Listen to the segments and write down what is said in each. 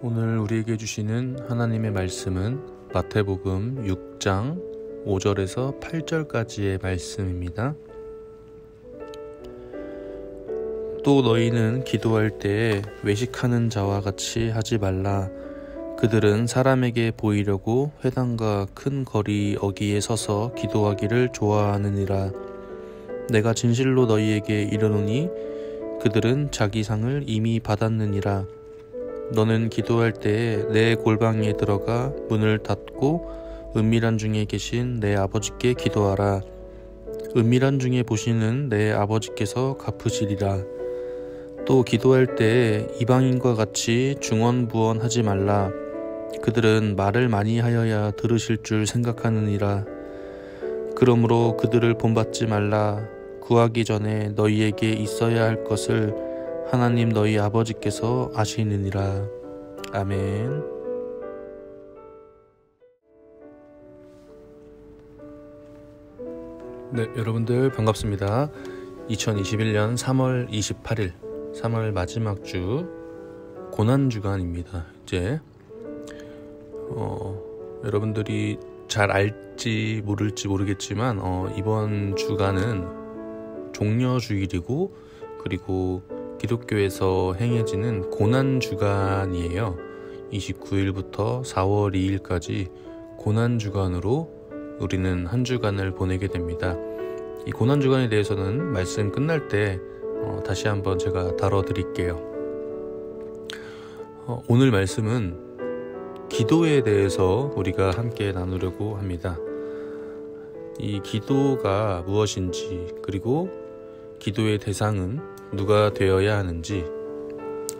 오늘 우리에게 주시는 하나님의 말씀은 마태복음 6장 5절에서 8절까지의 말씀입니다. 또 너희는 기도할 때에 외식하는 자와 같이 하지 말라. 그들은 사람에게 보이려고 회당과 큰 거리 어귀에 서서 기도하기를 좋아하느니라. 내가 진실로 너희에게 이르노니 그들은 자기 상을 이미 받았느니라. 너는 기도할 때에 내 골방에 들어가 문을 닫고 은밀한 중에 계신 내 아버지께 기도하라. 은밀한 중에 보시는 내 아버지께서 갚으시리라. 또 기도할 때에 이방인과 같이 중언부언하지 말라. 그들은 말을 많이 하여야 들으실 줄 생각하느니라. 그러므로 그들을 본받지 말라. 구하기 전에 너희에게 있어야 할 것을 하나님 너희 아버지께서 아시느니라. 아멘. 네, 여러분들 반갑습니다. 2021년 3월 28일 3월 마지막 주 고난주간입니다. 이제 여러분들이 잘 알지 모를지 모르겠지만 이번 주간은 종려주일이고 그리고 기독교에서 행해지는 고난주간이에요. 29일부터 4월 2일까지 고난주간으로 우리는 한 주간을 보내게 됩니다. 이 고난주간에 대해서는 말씀 끝날 때 다시 한번 제가 다뤄드릴게요. 오늘 말씀은 기도에 대해서 우리가 함께 나누려고 합니다. 이 기도가 무엇인지, 그리고 기도의 대상은 누가 되어야 하는지,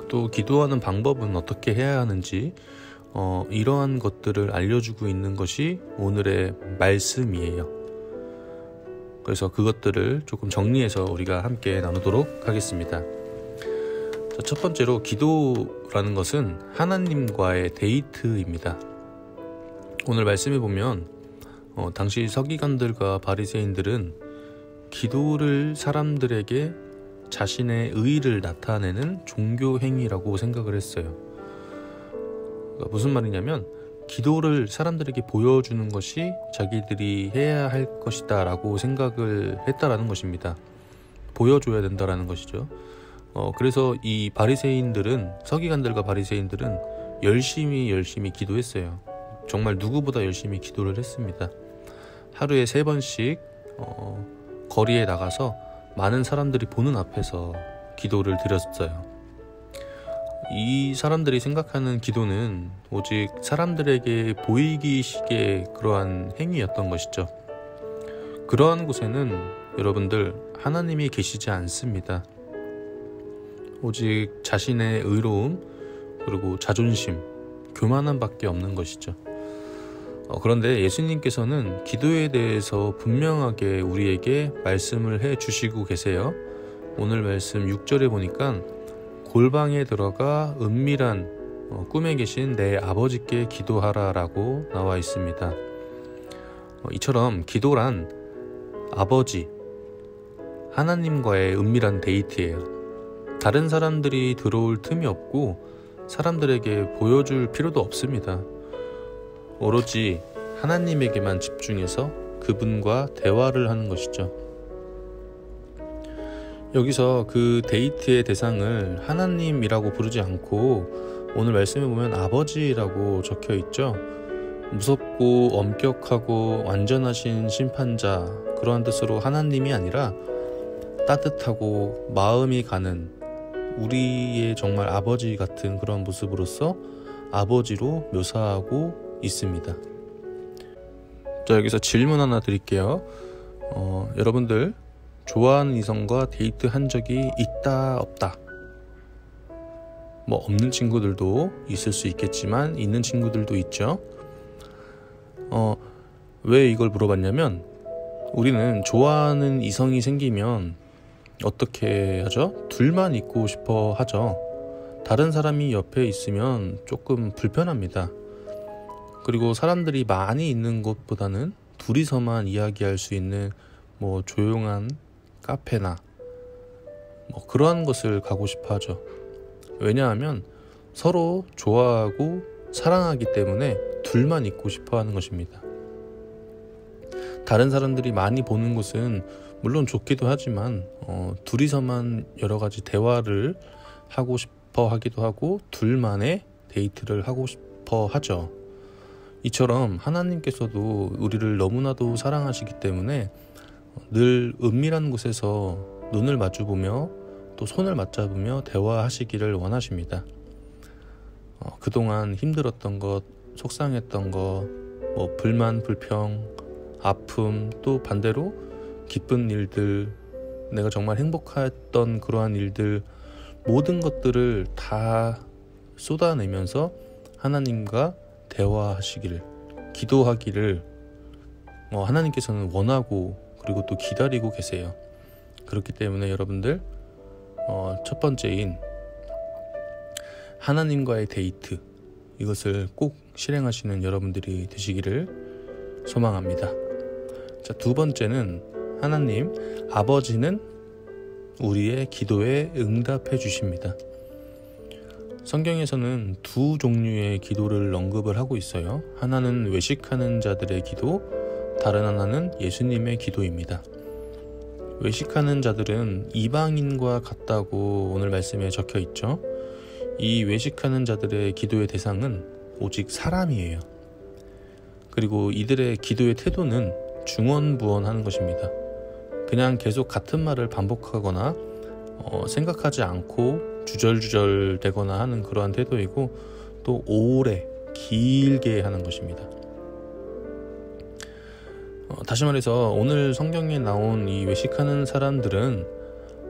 또 기도하는 방법은 어떻게 해야 하는지, 이러한 것들을 알려주고 있는 것이 오늘의 말씀이에요. 그래서 그것들을 조금 정리해서 우리가 함께 나누도록 하겠습니다. 자, 첫 번째로 기도라는 것은 하나님과의 데이트입니다. 오늘 말씀에 보면 당시 서기관들과 바리새인들은 기도를 사람들에게 자신의 의의를 나타내는 종교 행위라고 생각을 했어요. 그러니까 무슨 말이냐면 기도를 사람들에게 보여주는 것이 자기들이 해야 할 것이다 라고 생각을 했다라는 것입니다. 보여줘야 된다라는 것이죠. 그래서 이 바리새인들은, 서기관들과 바리새인들은 열심히 기도했어요. 정말 누구보다 열심히 기도를 했습니다. 하루에 3번씩 거리에 나가서 많은 사람들이 보는 앞에서 기도를 드렸어요. 이 사람들이 생각하는 기도는 오직 사람들에게 보이기식의 그러한 행위였던 것이죠. 그러한 곳에는 여러분들 하나님이 계시지 않습니다. 오직 자신의 의로움, 그리고 자존심, 교만함밖에 없는 것이죠. 그런데 예수님께서는 기도에 대해서 분명하게 우리에게 말씀을 해주시고 계세요. 오늘 말씀 6절에 보니까 골방에 들어가 은밀한 꿈에 계신 내 아버지께 기도하라 라고 나와 있습니다. 이처럼 기도란 아버지, 하나님과의 은밀한 데이트예요. 다른 사람들이 들어올 틈이 없고 사람들에게 보여줄 필요도 없습니다. 오로지 하나님에게만 집중해서 그분과 대화를 하는 것이죠. 여기서 그 데이트의 대상을 하나님이라고 부르지 않고 오늘 말씀에 보면 아버지라고 적혀 있죠. 무섭고 엄격하고 완전하신 심판자, 그러한 뜻으로 하나님이 아니라 따뜻하고 마음이 가는 우리의 정말 아버지 같은 그런 모습으로서 아버지로 묘사하고 있습니다. 자, 여기서 질문 하나 드릴게요. 여러분들 좋아하는 이성과 데이트 한 적이 있다 없다? 없는 친구들도 있을 수 있겠지만 있는 친구들도 있죠. 왜 이걸 물어봤냐면 우리는 좋아하는 이성이 생기면 어떻게 하죠? 둘만 있고 싶어 하죠. 다른 사람이 옆에 있으면 조금 불편합니다. 그리고 사람들이 많이 있는 곳보다는 둘이서만 이야기할 수 있는 조용한 카페나 그러한 것을 가고 싶어 하죠. 왜냐하면 서로 좋아하고 사랑하기 때문에 둘만 있고 싶어 하는 것입니다. 다른 사람들이 많이 보는 것은 물론 좋기도 하지만 둘이서만 여러 가지 대화를 하고 싶어 하기도 하고 둘만의 데이트를 하고 싶어 하죠. 이처럼 하나님께서도 우리를 너무나도 사랑하시기 때문에 늘 은밀한 곳에서 눈을 마주보며 또 손을 맞잡으며 대화하시기를 원하십니다. 그동안 힘들었던 것, 속상했던 것, 불만, 불평, 아픔, 또 반대로 기쁜 일들, 내가 정말 행복했던 그러한 일들, 모든 것들을 다 쏟아내면서 하나님과 대화하시기를, 기도하기를 하나님께서는 원하고 그리고 또 기다리고 계세요. 그렇기 때문에 여러분들 첫 번째인 하나님과의 데이트, 이것을 꼭 실행하시는 여러분들이 되시기를 소망합니다. 자, 두 번째는 하나님 아버지는 우리의 기도에 응답해 주십니다. 성경에서는 두 종류의 기도를 언급을 하고 있어요. 하나는 외식하는 자들의 기도, 다른 하나는 예수님의 기도입니다. 외식하는 자들은 이방인과 같다고 오늘 말씀에 적혀 있죠. 이 외식하는 자들의 기도의 대상은 오직 사람이에요. 그리고 이들의 기도의 태도는 중언부언하는 것입니다. 그냥 계속 같은 말을 반복하거나 생각하지 않고 주절주절 되거나 하는 그러한 태도이고, 또 오래 길게 하는 것입니다. 다시 말해서 오늘 성경에 나온 이 외식하는 사람들은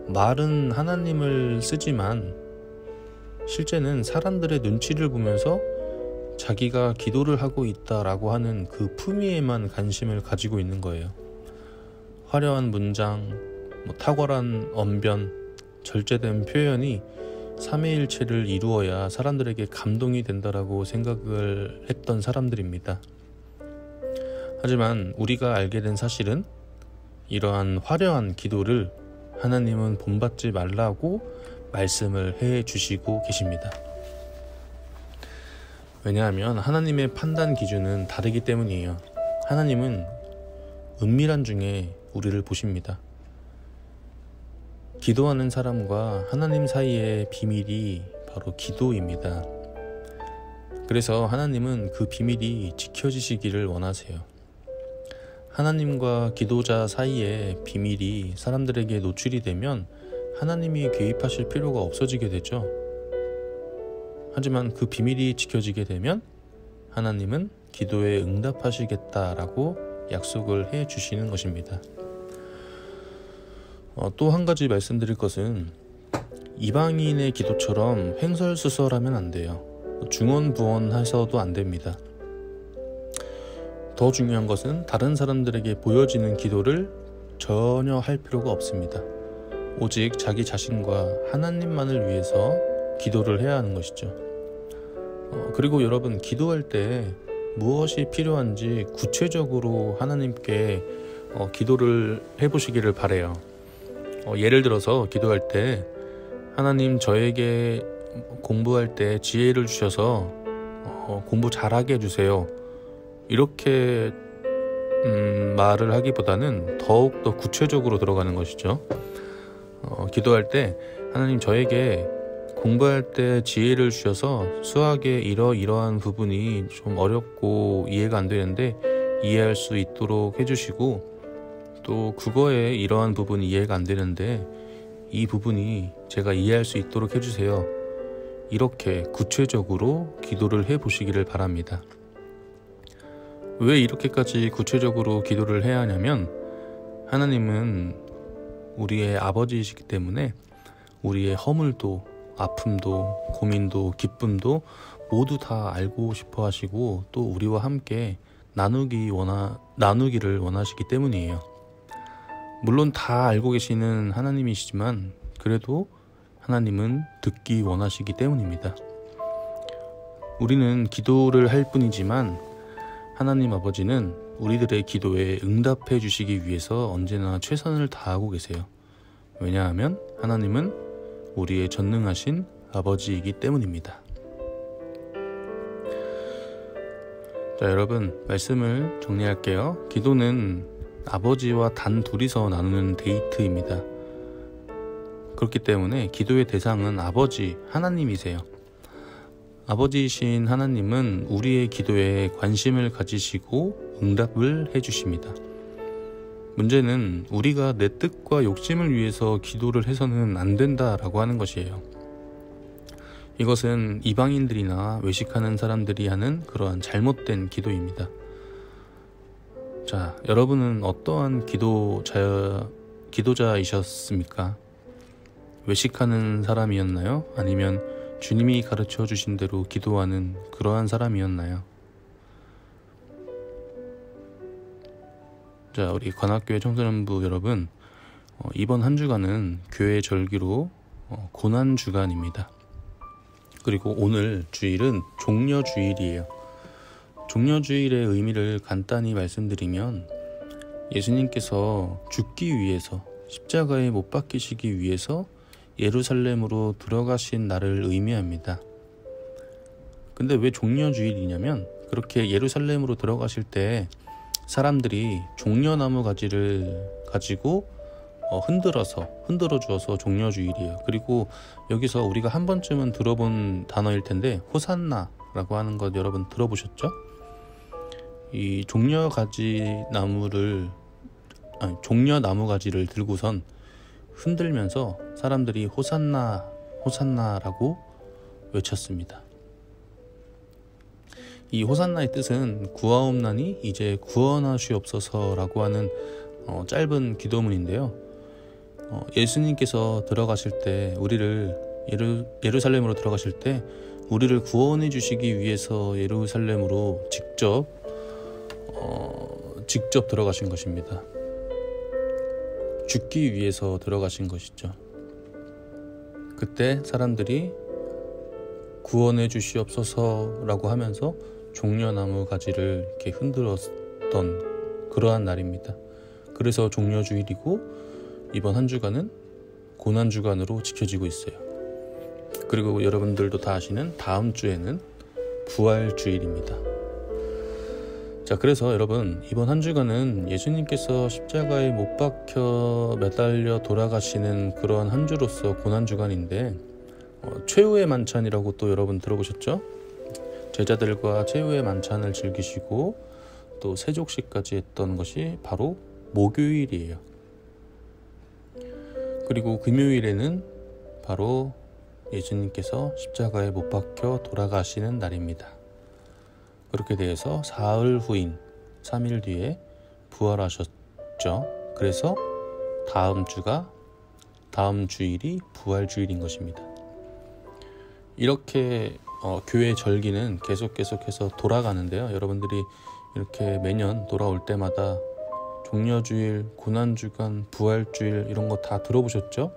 말은 하나님을 쓰지만 실제는 사람들의 눈치를 보면서 자기가 기도를 하고 있다라고 하는 그 품위에만 관심을 가지고 있는 거예요. 화려한 문장, 탁월한 언변, 절제된 표현이 삼위일체를 이루어야 사람들에게 감동이 된다라고 생각을 했던 사람들입니다. 하지만 우리가 알게 된 사실은 이러한 화려한 기도를 하나님은 본받지 말라고 말씀을 해 주시고 계십니다. 왜냐하면 하나님의 판단 기준은 다르기 때문이에요. 하나님은 은밀한 중에 우리를 보십니다. 기도하는 사람과 하나님 사이의 비밀이 바로 기도입니다. 그래서 하나님은 그 비밀이 지켜지시기를 원하세요. 하나님과 기도자 사이의 비밀이 사람들에게 노출이 되면 하나님이 개입하실 필요가 없어지게 되죠. 하지만 그 비밀이 지켜지게 되면 하나님은 기도에 응답하시겠다라고 약속을 해 주시는 것입니다. 또 한 가지 말씀드릴 것은 이방인의 기도처럼 횡설수설하면 안 돼요. 중언부언해서도 안 됩니다. 더 중요한 것은 다른 사람들에게 보여지는 기도를 전혀 할 필요가 없습니다. 오직 자기 자신과 하나님만을 위해서 기도를 해야 하는 것이죠. 그리고 여러분, 기도할 때 무엇이 필요한지 구체적으로 하나님께 기도를 해보시기를 바라요. 예를 들어서 기도할 때 하나님, 저에게 공부할 때 지혜를 주셔서 공부 잘하게 해주세요, 이렇게 말을 하기보다는 더욱더 구체적으로 들어가는 것이죠. 기도할 때 하나님, 저에게 공부할 때 지혜를 주셔서 수학의 이러이러한 부분이 좀 어렵고 이해가 안 되는데 이해할 수 있도록 해주시고, 또 국어에 이러한 부분이 이해가 안 되는데 이 부분이 제가 이해할 수 있도록 해주세요. 이렇게 구체적으로 기도를 해보시기를 바랍니다. 왜 이렇게까지 구체적으로 기도를 해야 하냐면, 하나님은 우리의 아버지이시기 때문에 우리의 허물도, 아픔도, 고민도, 기쁨도 모두 다 알고 싶어 하시고, 또 우리와 함께 나누기를 원하시기 때문이에요. 물론 다 알고 계시는 하나님이시지만 그래도 하나님은 듣기 원하시기 때문입니다. 우리는 기도를 할 뿐이지만 하나님 아버지는 우리들의 기도에 응답해 주시기 위해서 언제나 최선을 다하고 계세요. 왜냐하면 하나님은 우리의 전능하신 아버지이기 때문입니다. 자, 여러분, 말씀을 정리할게요. 기도는 아버지와 단 둘이서 나누는 데이트입니다. 그렇기 때문에 기도의 대상은 아버지, 하나님이세요. 아버지이신 하나님은 우리의 기도에 관심을 가지시고 응답을 해주십니다. 문제는 우리가 내 뜻과 욕심을 위해서 기도를 해서는 안 된다라고 하는 것이에요. 이것은 이방인들이나 외식하는 사람들이 하는 그러한 잘못된 기도입니다. 자, 여러분은 어떠한 기도자이셨습니까? 외식하는 사람이었나요? 아니면 주님이 가르쳐 주신 대로 기도하는 그러한 사람이었나요? 자, 우리 관악교회 청소년부 여러분, 이번 한 주간은 교회 절기로 고난주간입니다. 그리고 오늘 주일은 종려주일이에요. 종려주일의 의미를 간단히 말씀드리면, 예수님께서 죽기 위해서, 십자가에 못 박히시기 위해서 예루살렘으로 들어가신 날을 의미합니다. 근데 왜 종려주일이냐면, 그렇게 예루살렘으로 들어가실 때 사람들이 종려나무 가지를 가지고 흔들어 주어서 종려주일이에요. 그리고 여기서 우리가 한 번쯤은 들어본 단어일 텐데, 호산나라고 하는 것 여러분 들어보셨죠? 이 종려나무 가지를 들고선 흔들면서 사람들이 호산나, 호산나라고 외쳤습니다. 이 호산나의 뜻은 구하옵나니 이제 구원하시옵소서라고 하는 짧은 기도문인데요. 예수님께서 들어가실 때 예루살렘으로 들어가실 때 우리를 구원해 주시기 위해서 예루살렘으로 직접 들어가신 것입니다. 죽기 위해서 들어가신 것이죠. 그때 사람들이 구원해 주시옵소서라고 하면서 종려나무 가지를 이렇게 흔들었던 그러한 날입니다. 그래서 종려주일이고, 이번 한 주간은 고난주간으로 지켜지고 있어요. 그리고 여러분들도 다 아시는 다음 주에는 부활주일입니다. 자, 그래서 여러분, 이번 한 주간은 예수님께서 십자가에 못 박혀 매달려 돌아가시는 그러한 한 주로서 고난주간인데, 최후의 만찬이라고 또 여러분 들어보셨죠? 제자들과 최후의 만찬을 즐기시고 또 세족식까지 했던 것이 바로 목요일이에요. 그리고 금요일에는 바로 예수님께서 십자가에 못 박혀 돌아가시는 날입니다. 그렇게 돼서 사흘 후인 3일 뒤에 부활하셨죠. 그래서 다음 주일이 부활주일인 것입니다. 이렇게 교회 절기는 계속해서 돌아가는데요. 여러분들이 이렇게 매년 돌아올 때마다 종려주일, 고난주간, 부활주일 이런 거 다 들어보셨죠?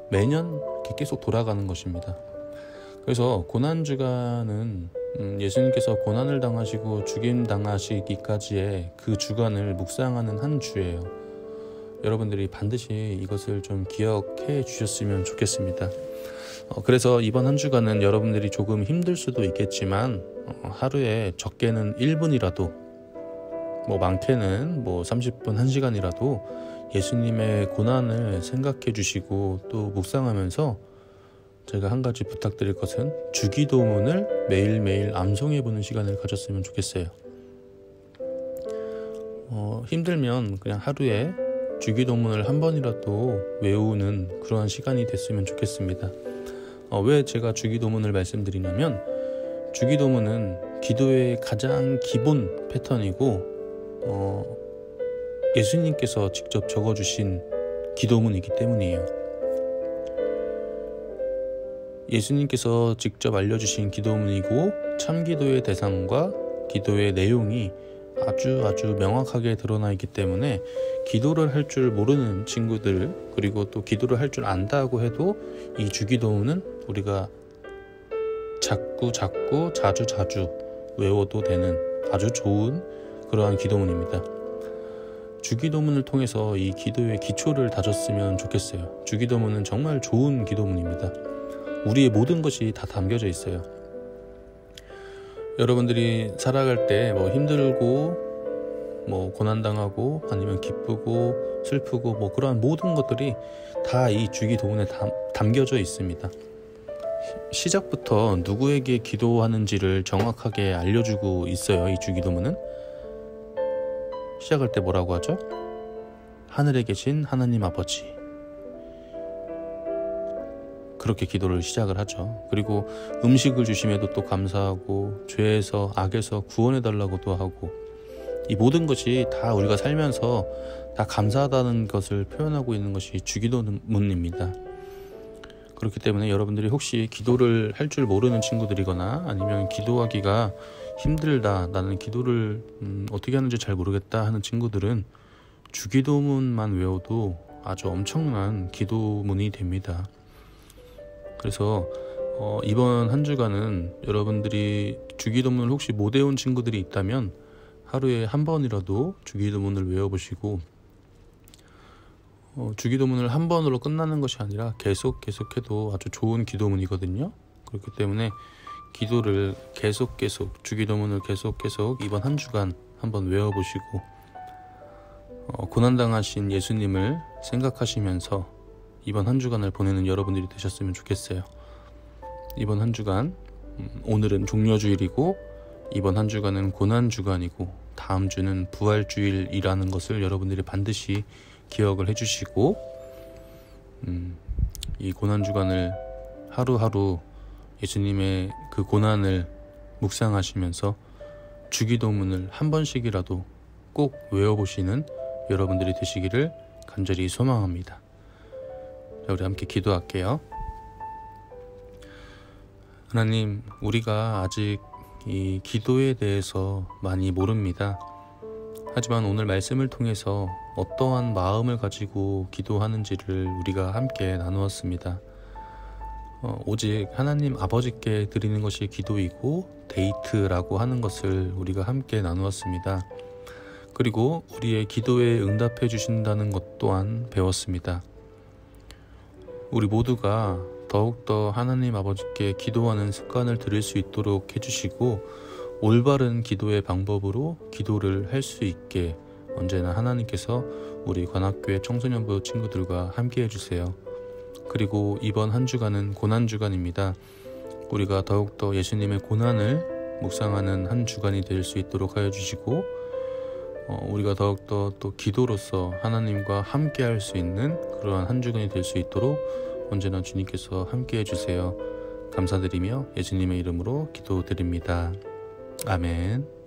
매년 이렇게 계속 돌아가는 것입니다. 그래서 고난주간은 예수님께서 고난을 당하시고 죽임 당하시기까지의 그 주간을 묵상하는 한 주예요. 여러분들이 반드시 이것을 좀 기억해 주셨으면 좋겠습니다. 그래서 이번 한 주간은 여러분들이 조금 힘들 수도 있겠지만 하루에 적게는 1분이라도 많게는 30분, 1시간이라도 예수님의 고난을 생각해 주시고 또 묵상하면서, 제가 한 가지 부탁드릴 것은 주기도문을 매일매일 암송해 보는 시간을 가졌으면 좋겠어요. 힘들면 그냥 하루에 주기도문을 한 번이라도 외우는 그러한 시간이 됐으면 좋겠습니다. 왜 제가 주기도문을 말씀드리냐면, 주기도문은 기도의 가장 기본 패턴이고 예수님께서 직접 적어주신 기도문이기 때문이에요. 예수님께서 직접 알려주신 기도문이고, 참기도의 대상과 기도의 내용이 아주 명확하게 드러나 있기 때문에 기도를 할 줄 모르는 친구들, 그리고 또 기도를 할 줄 안다고 해도 이 주기도문은 우리가 자주 외워도 되는 아주 좋은 그러한 기도문입니다. 주기도문을 통해서 이 기도의 기초를 다졌으면 좋겠어요. 주기도문은 정말 좋은 기도문입니다. 우리의 모든 것이 다 담겨져 있어요. 여러분들이 살아갈 때 뭐 힘들고 뭐 고난당하고 아니면 기쁘고 슬프고 뭐 그러한 모든 것들이 다 이 주기도문에 담겨져 있습니다. 시작부터 누구에게 기도하는지를 정확하게 알려주고 있어요. 이 주기도문은 시작할 때 뭐라고 하죠? 하늘에 계신 하나님 아버지, 그렇게 기도를 시작을 하죠. 그리고 음식을 주심에도 또 감사하고 죄에서 악에서 구원해 달라고도 하고, 이 모든 것이 다 우리가 살면서 다 감사하다는 것을 표현하고 있는 것이 주기도문입니다. 그렇기 때문에 여러분들이 혹시 기도를 할 줄 모르는 친구들이거나 아니면 기도하기가 힘들다, 나는 기도를 어떻게 하는지 잘 모르겠다 하는 친구들은 주기도문만 외워도 아주 엄청난 기도문이 됩니다. 그래서 이번 한 주간은 여러분들이 주기도문을 혹시 못 외운 친구들이 있다면 하루에 한 번이라도 주기도문을 외워보시고, 주기도문을 한 번으로 끝나는 것이 아니라 계속해도 아주 좋은 기도문이거든요. 그렇기 때문에 기도를 계속 주기도문을 계속 이번 한 주간 한번 외워보시고, 고난당하신 예수님을 생각하시면서 이번 한 주간을 보내는 여러분들이 되셨으면 좋겠어요. 이번 한 주간, 오늘은 종려주일이고 이번 한 주간은 고난주간이고 다음 주는 부활주일이라는 것을 여러분들이 반드시 기억을 해주시고, 이 고난주간을 하루하루 예수님의 그 고난을 묵상하시면서 주기도문을 한 번씩이라도 꼭 외워보시는 여러분들이 되시기를 간절히 소망합니다. 자, 우리 함께 기도할게요. 하나님, 우리가 아직 이 기도에 대해서 많이 모릅니다. 하지만 오늘 말씀을 통해서 어떠한 마음을 가지고 기도하는지를 우리가 함께 나누었습니다. 오직 하나님 아버지께 드리는 것이 기도이고 데이트라고 하는 것을 우리가 함께 나누었습니다. 그리고 우리의 기도에 응답해 주신다는 것 또한 배웠습니다. 우리 모두가 더욱더 하나님 아버지께 기도하는 습관을 들일 수 있도록 해주시고, 올바른 기도의 방법으로 기도를 할 수 있게 언제나 하나님께서 우리 관악교회 청소년부 친구들과 함께 해주세요. 그리고 이번 한 주간은 고난주간입니다. 우리가 더욱더 예수님의 고난을 묵상하는 한 주간이 될 수 있도록 하여 주시고, 우리가 더욱더 또 기도로서 하나님과 함께 할 수 있는 그러한 한 주간이 될 수 있도록 언제나 주님께서 함께 해주세요. 감사드리며 예수님의 이름으로 기도드립니다. 아멘.